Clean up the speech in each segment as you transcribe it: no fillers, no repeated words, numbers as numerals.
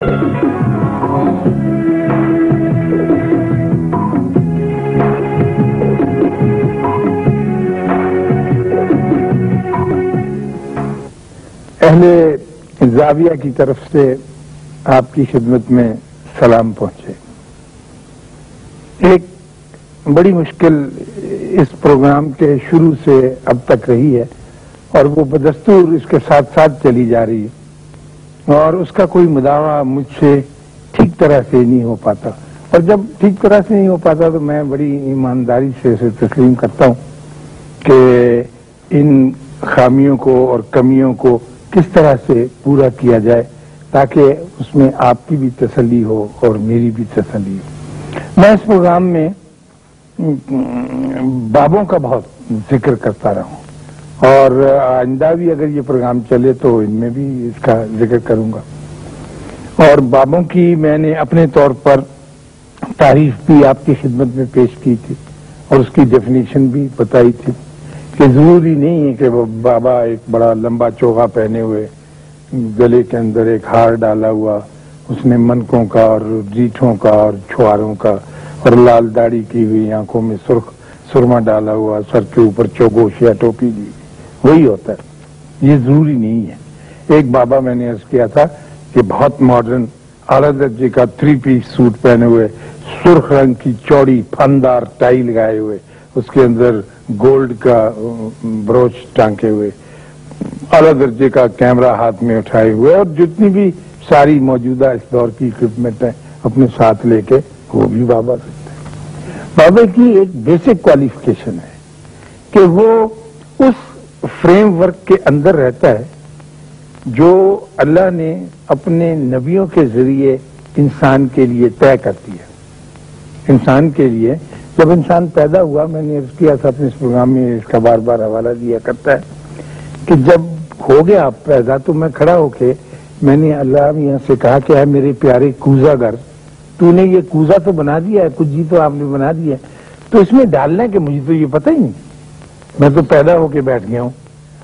اہل زاویہ کی طرف سے آپ کی خدمت میں سلام پہنچے۔ ایک بڑی مشکل اس پروگرام کے شروع سے اب تک رہی ہے اور وہ بدستور اس کے ساتھ ساتھ چلی جا رہی ہے، اور اس کا کوئی مداوع مجھ سے ٹھیک طرح سے نہیں ہو پاتا، اور جب ٹھیک طرح سے نہیں ہو پاتا تو میں بڑی ایمانداری سے اسے تسلیم کرتا ہوں کہ ان خامیوں کو اور کمیوں کو کس طرح سے پورا کیا جائے تاکہ اس میں آپ کی بھی تسلی ہو اور میری بھی تسلی ہو۔ میں اس پروگرام میں بابوں کا بہت ذکر کرتا رہا ہوں، اور آئندہ بھی اگر یہ پروگرام چلے تو ان میں بھی اس کا ذکر کروں گا، اور بابوں کی میں نے اپنے طور پر تعریف بھی آپ کی خدمت میں پیش کی تھی اور اس کی ڈیفینیشن بھی بتائی تھی کہ ضروری نہیں ہے کہ وہ بابا ایک بڑا لمبا چوغا پہنے ہوئے، گلے کے اندر ایک ہار ڈالا ہوا، اس نے منکوں کا اور ریٹھوں کا اور چھواروں کا اور لال داڑھی کی ہوئی، آنکھوں میں سرما ڈالا ہوا، سر کے اوپر چوگوش یا ٹوپی لی، وہی ہوتا ہے۔ یہ ضروری نہیں ہے۔ ایک بابا میں نے عرض کیا تھا کہ بہت ماڈرن اعلیٰ درجے کا 3 پیس سوٹ پہنے ہوئے، سرخ رنگ کی چوڑی پھندار ٹائی لگائے ہوئے، اس کے اندر گولڈ کا بروچ ٹانکے ہوئے، اعلیٰ درجے کا کیمرہ ہاتھ میں اٹھائے ہوئے، اور جتنی بھی ساری موجودہ اس دور کی اکوپمنٹ ہیں اپنے ساتھ لے کے، وہ بھی بابا سکتے ہیں۔ بابا کی ایک بیسک کوالیفیکیشن ہے کہ وہ اس فریم ورک کے اندر رہتا ہے جو اللہ نے اپنے نبیوں کے ذریعے انسان کے لیے طے کر دیا۔ انسان کے لیے جب انسان پیدا ہوا، میں نے عرض کیا تھا اپنے اس پروگرام میں، اس کا بار بار حوالہ دیا کرتا ہے کہ جب ہو گیا پیدا تو میں کھڑا ہو کے میں نے اللہ میاں سے کہا کہ اے میرے پیارے کوزہ گر، تو نے یہ کوزہ تو بنا دیا ہے، کچھ جی تو آپ نے بنا دیا ہے، تو اس میں ڈالنا ہے کہ مجھے تو یہ پتہ ہی نہیں، میں تو پیدا ہو کے بیٹھ گیا ہوں،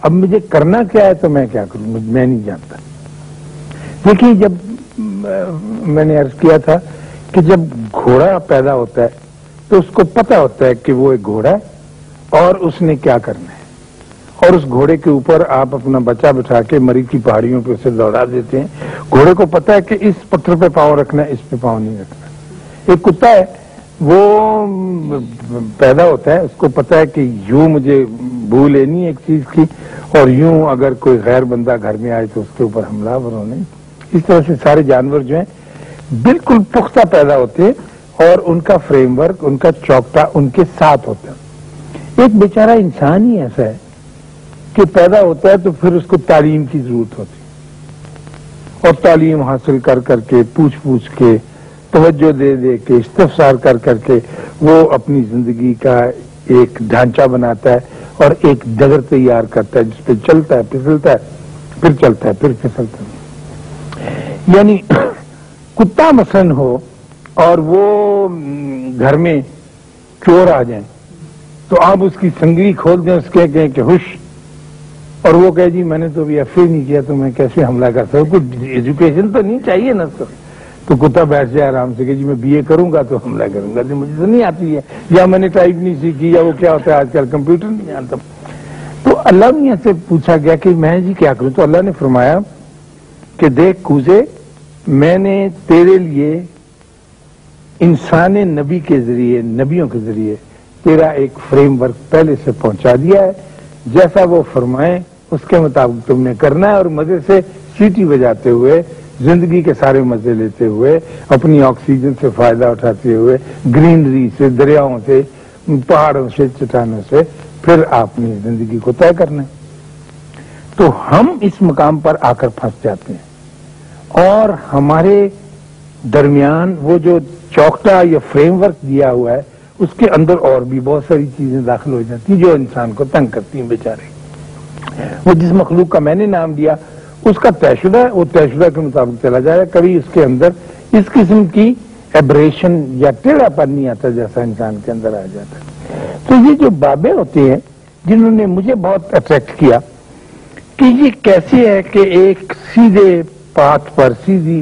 اب مجھے کرنا کیا ہے تو میں کیا کروں، میں نہیں جانتا۔ دیکھیے، جب میں نے عرض کیا تھا کہ جب گھوڑا پیدا ہوتا ہے تو اس کو پتہ ہوتا ہے کہ وہ ایک گھوڑا ہے اور اس نے کیا کرنا ہے، اور اس گھوڑے کے اوپر آپ اپنا بچہ بٹھا کے مری کی پہاڑیوں پہ اسے دوڑا دیتے ہیں۔ گھوڑے کو پتہ ہے کہ اس پتھر پہ پاؤں رکھنا ہے، اس پہ پاؤں نہیں رکھنا۔ ایک کتا ہے، وہ پیدا ہوتا ہے، اس کو پتہ ہے کہ یوں مجھے بو لینی ہے ایک چیز کی، اور یوں اگر کوئی غیر بندہ گھر میں آئے تو اس کے اوپر حملہ ہونے۔ اس طرح سے سارے جانور جو ہیں بالکل پختہ پیدا ہوتے ہیں، اور ان کا فریم ورک، ان کا چوکٹا ان کے ساتھ ہوتا ہے۔ ایک بیچارہ انسان ہی ایسا ہے کہ پیدا ہوتا ہے تو پھر اس کو تعلیم کی ضرورت ہوتی ہے، اور تعلیم حاصل کر کر کے، پوچھ کے، توجہ دے دے کے، استفسار کر کر کے وہ اپنی زندگی کا ایک ڈھانچہ بناتا ہے اور ایک ڈگر تیار کرتا ہے جس پہ چلتا ہے، پھسلتا ہے، پھر چلتا ہے، پھر پھسلتا ہے۔ یعنی کتا مثلاً ہو اور وہ گھر میں چور آ جائیں تو آپ اس کی سنگری کھول دیں، اس کے کہیں کہ ہوش، اور وہ کہے جی میں نے تو ابھی ایف اے نہیں کیا تو میں کیسے حملہ کر سکتا ہوں، کچھ ایجوکیشن تو نہیں چاہیے نا اس تو کتا بیٹھ جائے آرام سے کہ جی میں بی اے کروں گا تو حملہ کروں گا، مجھے تو نہیں آتی ہے، یا میں نے ٹائپ نہیں سیکھی، یا وہ کیا ہوتا ہے آج کل کمپیوٹر نہیں جانتا۔ تو اللہ میاں سے پوچھا گیا کہ میں جی کیا کروں، تو اللہ نے فرمایا کہ دیکھ کوزے، میں نے تیرے لیے انسان نبی کے ذریعے، نبیوں کے ذریعے تیرا ایک فریم ورک پہلے سے پہنچا دیا ہے، جیسا وہ فرمائیں اس کے مطابق تم نے کرنا ہے، اور مزے سے سیٹی بجاتے ہوئے، زندگی کے سارے مزے لیتے ہوئے، اپنی آکسیجن سے فائدہ اٹھاتے ہوئے، گرینری سے، دریاؤں سے، پہاڑوں سے، چٹانوں سے، پھر آپ نے زندگی کو طے کرنا ہے۔ تو ہم اس مقام پر آ کر پھنس جاتے ہیں، اور ہمارے درمیان وہ جو چوکٹا یا فریم ورک دیا ہوا ہے اس کے اندر اور بھی بہت ساری چیزیں داخل ہو جاتی ہیں جو انسان کو تنگ کرتی ہیں بیچارے۔ وہ جس مخلوق کا میں نے نام دیا اس کا طے شدہ ہے، وہ طے شدہ کے مطابق چلا جائے، کبھی اس کے اندر اس قسم کی ایبریشن یا ٹیڑھا پن نہیں آتا جیسا انسان کے اندر آ جاتا ہے۔ تو یہ جو بابے ہوتے ہیں جنہوں نے مجھے بہت اٹریکٹ کیا کہ یہ کیسے ہے کہ ایک سیدھے پاتھ پر، سیدھی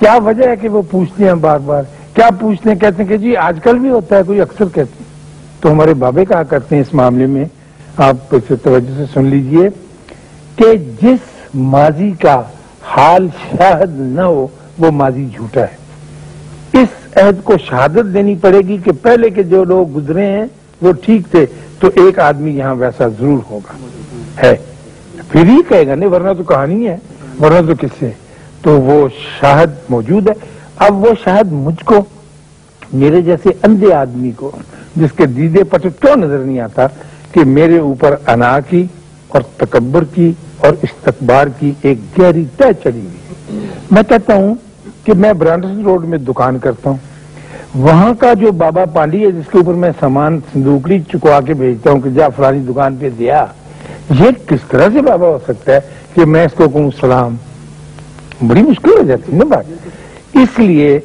کیا وجہ ہے کہ وہ پوچھتے ہیں بار بار؟ کیا پوچھتے ہیں؟ کہتے ہیں کہ جی آج کل بھی ہوتا ہے، کوئی اکثر کہتے ہیں۔ تو ہمارے بابے کہا کرتے ہیں اس معاملے میں، آپ اسے توجہ سے سن لیجئے، کہ جس ماضی کا حال شاہد نہ ہو وہ ماضی جھوٹا ہے۔ اس عہد کو شہادت دینی پڑے گی کہ پہلے کے جو لوگ گزرے ہیں وہ ٹھیک تھے، تو ایک آدمی یہاں ویسا ضرور ہوگا، ہے، پھر ہی کہے گا، نہیں ورنہ تو کہانی ہے، ورنہ تو کس سے؟ تو وہ شاہد موجود ہے۔ اب وہ شاہد مجھ کو، میرے جیسے اندھے آدمی کو، جس کے دیدے پٹے کیوں نظر نہیں آتا کہ میرے اوپر انا کی اور تکبر کی اور استکبار کی ایک گہری تہ چڑھی ہوئی۔ میں کہتا ہوں کہ میں برانڈس روڈ میں دکان کرتا ہوں، وہاں کا جو بابا پانڈی ہے جس کے اوپر میں سامان صندوقڑی چکوا کے بھیجتا ہوں کہ جا فلانی دکان پہ دیا، یہ کس طرح سے بابا ہو سکتا ہے کہ میں اس کو کہوں سلام؟ بڑی مشکل ہو جاتی ہے نا بات۔ اس لیے